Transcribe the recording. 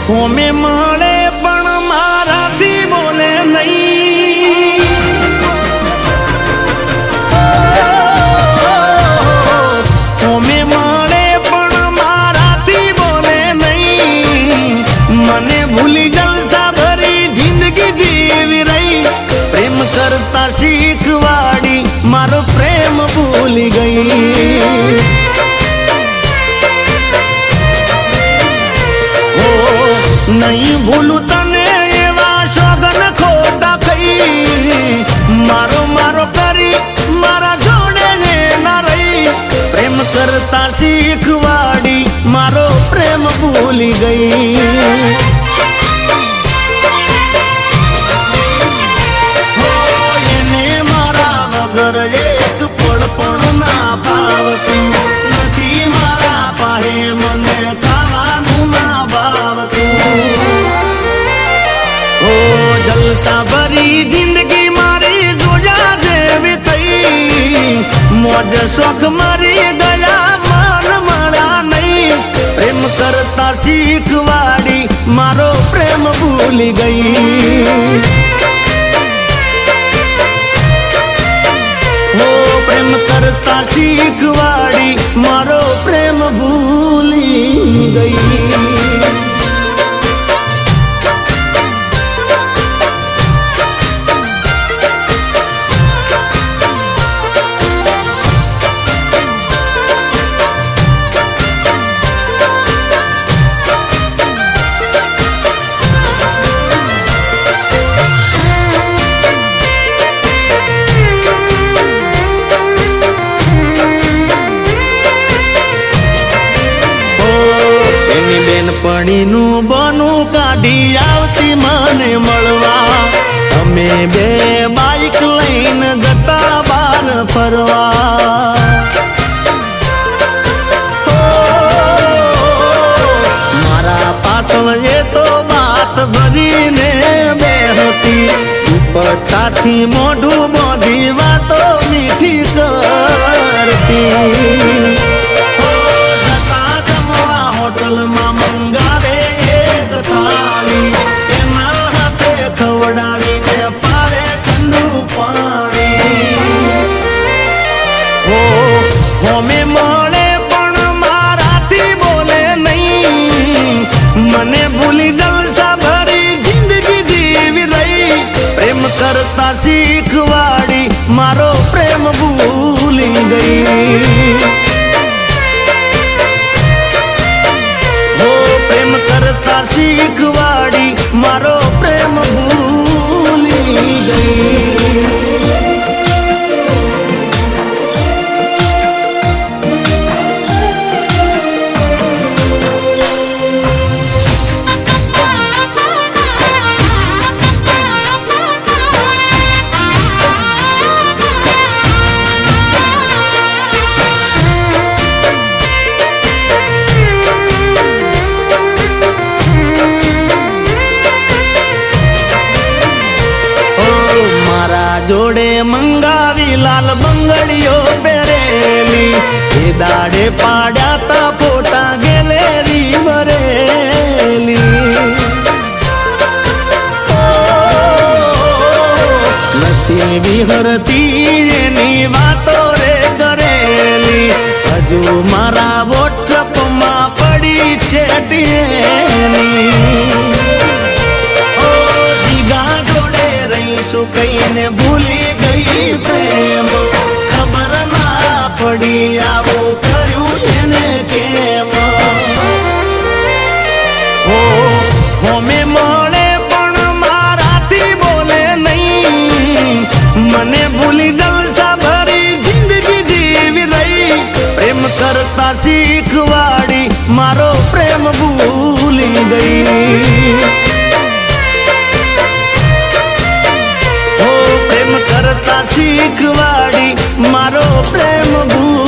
હોમે મળે પણ મારાથી બોલે નહીં. હોમે મળે પણ મારાથી બોલે નહીં. મને ભૂલી જલસા ભરી જિંદગી જીવી રહી. પ્રેમ કરતા શીખવાડી મારો પ્રેમ ભૂલી ગઈ. નહીં ભૂલું તને એવા સોગન ખોટા ખઈ. મારો મારો કરી મારા જોડે ને ના રહી. પ્રેમ કરતા શીખવાડી મારો પ્રેમ ભૂલી ગઈ. એને મારા વગર એક પળ પણ ના ભાવતું નથી. મારા પાસે મને ખાવાનું ના ભાવતું. જલસા ભરી જિંદગી મારી જોયા જેવી થઈ. મોજ શોખ મારી ગયા મન મળ્યા નહીં. પ્રેમ કરતા શીખવાડી મારો પ્રેમ ભૂલી ગઈ. પ્રેમ કરતા શીખવાડી મારો પ્રેમ ભૂલી ગઈ. બેનપણીનું બનું કાઢી આવતી મને મળવા. અમે બે બાઈક લઈને જતા બાર ફરવા. મારા પાછળ એ તો વાત ભરીને બેહતી. દુપટ્ટાથી મોઢું બાંધી વાતો મીઠી કરતી. હોટલમાં મંગાવે એક થાળી. એના હાથે ખવડાવીને પાવે ઠંડુ પાણી. હોમે મળે પણ મારાથી બોલે નહીં. મને ભૂલી જલસા ભરી જિંદગી જીવી રહી. પ્રેમ કરતા શીખવાડી મારો પ્રેમ ભૂલી ગઈ. કરતા શીખવાડી મારો પ્રેમ ભૂલી ગઈ. જોડે મંગાવી લાલ બંગડીઓ પહેરેલી. એ દાડે પાડ્યા તા ફોટા ગેલેરી ભરેલી. નથી વિહરતી એની વાતો રે કરેલી. હજુ મારા વોટ્સઅપમાં પડી છે તેની. શું કહીને ભૂલી ગઈ પ્રેમ. ખબર ના પડી આવું કર્યું એને કેમ. હોમે મળે પણ મારાથી બોલે નહીં. મને ભૂલી જલસા ભરી જિંદગી જીવી રહી. પ્રેમ કરતા શીખવાડી મારો પ્રેમ ભૂલી ગઈ. કરતા શીખવાડી મારો પ્રેમ ભૂલી